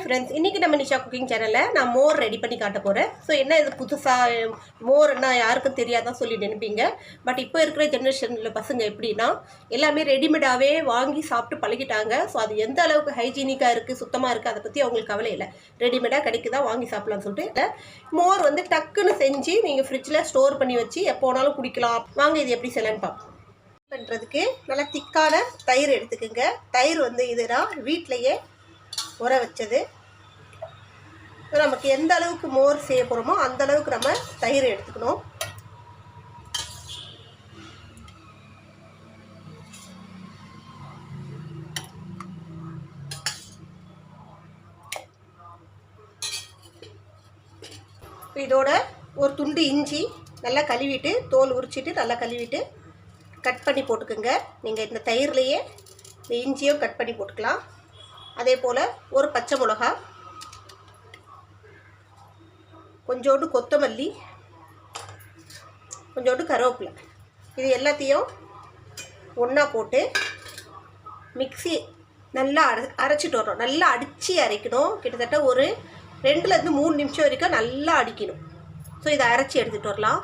Friends, இன்றைக்கி நம்ம Nisha cooking சேனலில் நான் மோர் ரெடி பண்ணி காட்ட போகிறேன். ஸோ என்ன இது புதுசாக மோர்னா யாருக்கும் தெரியாதான் சொல்லி நினைப்பீங்க. பட் இப்போ இருக்கிற ஜென்ரேஷனில் பசங்க எப்படின்னா எல்லாமே ரெடிமேடாகவே வாங்கி சாப்பிட்டு பழகிட்டாங்க. ஸோ அது எந்த அளவுக்கு ஹைஜீனிக்காக இருக்குது, சுத்தமாக இருக்குது, அதை பற்றி அவங்களுக்கு கவலை இல்லை. ரெடிமேடாக கிடைக்குதா, வாங்கி சாப்பிட்லான்னு சொல்லிட்டு மோர் வந்து டக்குன்னு செஞ்சு நீங்கள் ஃப்ரிட்ஜில் ஸ்டோர் பண்ணி வச்சு எப்போ வேணாலும் குடிக்கலாம். வாங்க இது எப்படி செய்யலான்னு பார்ப்போம். பண்ணுறதுக்கு நல்லா திக்கான தயிர் எடுத்துக்கோங்க. தயிர் வந்து இதுதான் வீட்டிலையே ஊற வச்சது. நமக்கு எந்த அளவுக்கு மோர் செய்ய போகிறோமோ அந்த அளவுக்கு நம்ம தயிர் எடுத்துக்கணும். இதோட ஒரு துண்டு இஞ்சி நல்லா கழுவிட்டு, தோல் உரிச்சிட்டு நல்லா கழுவிட்டு கட் பண்ணி போட்டுக்குங்க. நீங்கள் இந்த தயிர்லேயே இந்த இஞ்சியும் கட் பண்ணி போட்டுக்கலாம். அதே போல் ஒரு பச்சை மிளகா, கொஞ்சோண்டு கொத்தமல்லி, கொஞ்சோண்டு கருவேப்பிலை, இது எல்லாத்தையும் ஒன்றா போட்டு மிக்ஸி நல்லா அரைச்சிட்டு வரோம். நல்லா அடித்து அரைக்கணும். கிட்டத்தட்ட ஒரு 2லேருந்து 3 நிமிஷம் வரைக்கும் நல்லா அடிக்கணும். ஸோ இதை அரைச்சி எடுத்துகிட்டு வரலாம்.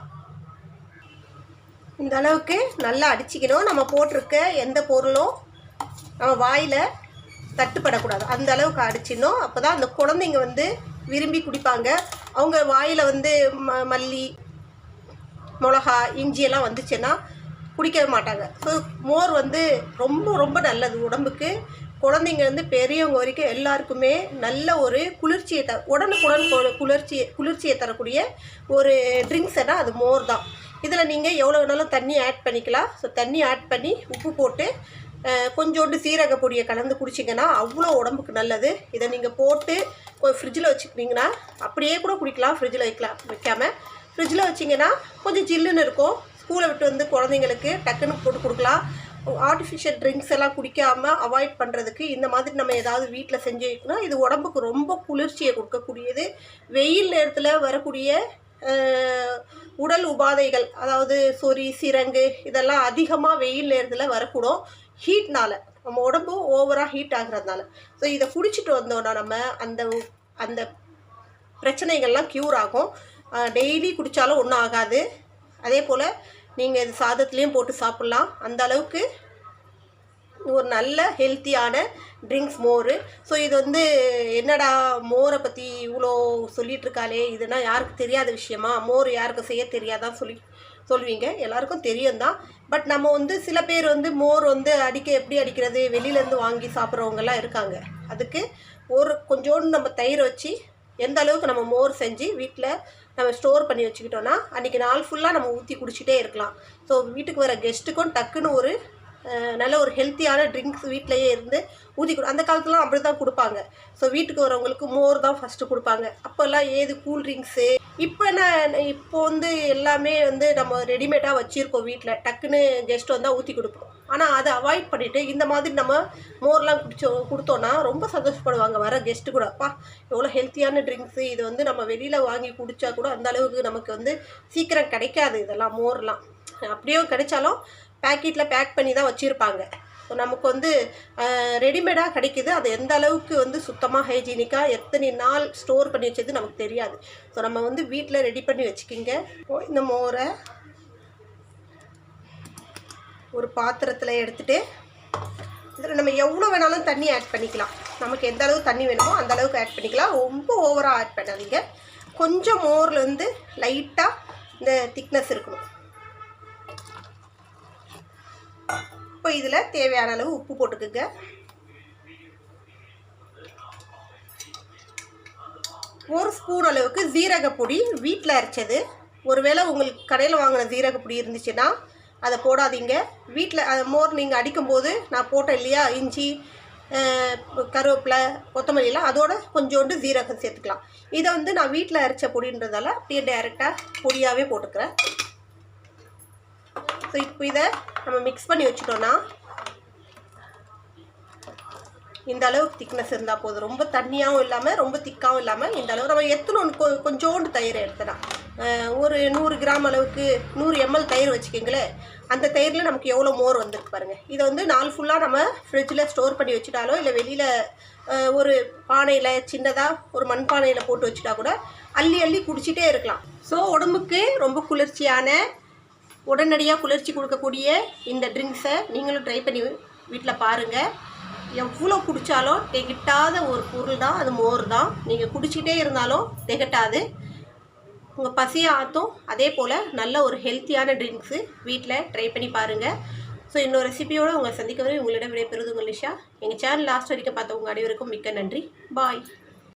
இந்த அளவுக்கு நல்லா அடிச்சிக்கணும். நம்ம போட்டிருக்க எந்த பொருளும் நம்ம வாயில் தட்டுப்படக்கூடாது. அந்த அளவுக்கு அடிச்சிடணும். அப்போ தான் அந்த குழந்தைங்க வந்து விரும்பி குடிப்பாங்க. அவங்க வாயில் வந்து மல்லி, மிளகா, இஞ்சியெல்லாம் வந்துச்சுன்னா குடிக்கவே மாட்டாங்க. ஸோ மோர் வந்து ரொம்ப ரொம்ப நல்லது உடம்புக்கு. குழந்தைங்க வந்து பெரியவங்க வரைக்கும் எல்லாருக்குமே நல்ல ஒரு குளிர்ச்சியை உடனுக்குடன் குளிர்ச்சியை தரக்கூடிய ஒரு ட்ரிங்க்ஸ்னா அது மோர் தான். இதில் நீங்கள் எவ்வளோ வேணாலும் தண்ணி ஆட் பண்ணிக்கலாம். ஸோ தண்ணி ஆட் பண்ணி உப்பு போட்டு கொஞ்சோண்டு சீரக பொடியை கலந்து குடிச்சிங்கன்னா அவ்வளோ உடம்புக்கு நல்லது. இதை நீங்கள் போட்டு ஃப்ரிட்ஜில் வச்சுக்கிட்டிங்கன்னா அப்படியே கூட குடிக்கலாம். ஃப்ரிட்ஜில் வைக்காமல் ஃப்ரிட்ஜில் வச்சிங்கன்னா கொஞ்சம் ஜில்லுன்னு இருக்கும். ஸ்கூலை விட்டு வந்து குழந்தைங்களுக்கு டக்குன்னு போட்டு கொடுக்கலாம். ஆர்டிஃபிஷியல் ட்ரிங்க்ஸ் எல்லாம் குடிக்காமல் அவாய்ட் பண்ணுறதுக்கு இந்த மாதிரி நம்ம ஏதாவது வீட்டில் செஞ்சு வைக்கணும். இது உடம்புக்கு ரொம்ப குளிர்ச்சியை கொடுக்கக்கூடியது. வெயில் நேரத்தில் வரக்கூடிய உடல் உபாதைகள், அதாவது சொறி, சிரங்கு, இதெல்லாம் அதிகமாக வெயில் நேரத்தில் வரக்கூடும். ஹீட்னால் நம்ம உடம்பு ஓவராக ஹீட் ஆகிறதுனால. ஸோ இதை குடிச்சிட்டு வந்தோன்னா நம்ம அந்த பிரச்சனைகள்லாம் க்யூர் ஆகும். டெய்லி குடித்தாலும் ஒன்றும் ஆகாது. அதே போல் நீங்கள் இது சாதத்துலேயும் போட்டு சாப்பிட்லாம். அந்த அளவுக்கு ஒரு நல்ல ஹெல்த்தியான ட்ரிங்க்ஸ் மோர். ஸோ இது வந்து என்னடா மோரை பற்றி இவ்வளோ சொல்லிகிட்ருக்காளே, இதுனா யாருக்கு தெரியாத விஷயமா, மோர் யாருக்கும் செய்ய தெரியாதான் சொல்லுவீங்க. எல்லாருக்கும் தெரியும் தான். பட் நம்ம வந்து சில பேர் வந்து மோர் வந்து எப்படி அடிக்கிறது, வெளியிலேருந்து வாங்கி சாப்பிட்றவங்கெல்லாம் இருக்காங்க. அதுக்கு கொஞ்சோண்டு நம்ம தயிர் வச்சு எந்த அளவுக்கு நம்ம மோர் செஞ்சு வீட்டில் நம்ம ஸ்டோர் பண்ணி வச்சுக்கிட்டோன்னா அன்றைக்கி நாள் ஃபுல்லாக நம்ம ஊற்றி குடிச்சிட்டே இருக்கலாம். ஸோ வீட்டுக்கு வர கெஸ்ட்டுக்கும் டக்குன்னு ஒரு நல்ல ஒரு ஹெல்த்தியான ட்ரிங்க்ஸ் வீட்டிலையே இருந்து ஊற்றி அந்த காலத்துலாம் அப்படி தான் கொடுப்பாங்க. ஸோ வீட்டுக்கு வரவங்களுக்கு மோர் தான் ஃபஸ்ட்டு கொடுப்பாங்க. அப்போல்லாம் ஏது கூல் ட்ரிங்க்ஸு. இப்போ வந்து எல்லாமே வந்து நம்ம ரெடிமேடாக வச்சுருக்கோம் வீட்டில். டக்குன்னு கெஸ்ட் வந்தால் ஊற்றி கொடுப்போம். ஆனால் அதை அவாய்ட் பண்ணிவிட்டு இந்த மாதிரி நம்ம மோர்லாம் கொடுத்தோன்னா ரொம்ப சந்தோஷப்படுவாங்க வர கெஸ்ட்டு கூட. அப்பா எவ்வளோ ஹெல்த்தியான ட்ரிங்க்ஸு, இது வந்து நம்ம வெளியில் வாங்கி குடித்தா கூட அந்த அளவுக்கு நமக்கு வந்து சீக்கிரம் கிடைக்காது. இதெல்லாம் மோர்லாம் அப்படியே கிடைச்சாலும் பேக்கெட்டில் பேக் பண்ணி தான் வச்சுருப்பாங்க. ஸோ நமக்கு வந்து ரெடிமேடாக கிடைக்கிது. அது எந்த அளவுக்கு வந்து சுத்தமாக ஹைஜீனிக்காக எத்தனை நாள் ஸ்டோர் பண்ணி வச்சது நமக்கு தெரியாது. ஸோ நம்ம வந்து வீட்டில் ரெடி பண்ணி வச்சுக்கிங்க. இந்த மோரை ஒரு பாத்திரத்தில் எடுத்துகிட்டு இதில் நம்ம எவ்வளோ வேணாலும் தண்ணி ஆட் பண்ணிக்கலாம். நமக்கு எந்த அளவுக்கு தண்ணி வேணுமோ அந்த அளவுக்கு ஆட் பண்ணிக்கலாம். ரொம்ப ஓவராக ஆட் பண்ணாதீங்க. கொஞ்சம் மோரில் வந்து லைட்டாக இந்த திக்னஸ் இருக்கணும். இப்போ இதில் தேவையான அளவு உப்பு போட்டுக்குங்க. ஒரு ஸ்பூன் அளவுக்கு ஜீரகப்பொடி வீட்டில் அரைச்சது. ஒருவேளை உங்களுக்கு கடையில் வாங்கின ஜீரகப்பொடி இருந்துச்சுன்னா அதை போடாதீங்க. வீட்டில் அதை மோர் நீங்கள் அடிக்கும்போது நான் போட்டேன் இல்லையா, இஞ்சி, கருவேப்பிலை, கொத்தமல்லிலாம், அதோட கொஞ்சோண்டு ஜீரகம் சேர்த்துக்கலாம். இதை வந்து நான் வீட்டில் அரைச்ச பொடின்றதால அப்படியே டைரெக்டாக பொடியாகவே போட்டுக்கிறேன். ஸோ இப்போ இதை நம்ம மிக்ஸ் பண்ணி வச்சுட்டோன்னா இந்த அளவுக்கு திக்னஸ் இருந்தால் போதும். ரொம்ப தண்ணியாகவும் இல்லாமல் ரொம்ப திக்காகவும் இல்லாமல் இந்த அளவு. நம்ம எத்தனை கொஞ்சோண்டு தயிர் எடுத்துக்கலாம். ஒரு 100 கிராம் அளவுக்கு 100 ml தயிர் வச்சுக்கிங்களேன். அந்த தயிரில் நமக்கு எவ்வளோ மோர் வந்திருக்கு பாருங்கள். இதை வந்து நாள் ஃபுல்லாக நம்ம ஃப்ரிட்ஜில் ஸ்டோர் பண்ணி வச்சுட்டாலோ இல்லை வெளியில் ஒரு பானையில் சின்னதாக ஒரு மண்பானையில் போட்டு வச்சுட்டா கூட அள்ளி அள்ளி குடிச்சிட்டே இருக்கலாம். ஸோ உடம்புக்கு ரொம்ப குளிர்ச்சியான, உடனடியாக குளிர்ச்சி கொடுக்கக்கூடிய இந்த ட்ரிங்க்ஸை நீங்களும் ட்ரை பண்ணி வீட்டில் பாருங்கள். எவ்வளோ குடித்தாலும் திகட்டாத ஒரு பொருள் தான் அது, மோர் தான். நீங்கள் குடிச்சிட்டே இருந்தாலும் திகட்டாது, உங்கள் பசியை ஆற்றும். அதே போல் நல்ல ஒரு ஹெல்த்தியான ட்ரிங்க்ஸு வீட்டில் ட்ரை பண்ணி பாருங்கள். ஸோ இன்னொரு ரெசிபியோடு உங்களை சந்திக்க வரை உங்களிடம் விடைபெறுவது உங்கள் நிஷா. எங்கள் சேனல் லாஸ்ட் வரைக்கும் பார்த்தவங்க அனைவருக்கும் மிக்க நன்றி. பாய்.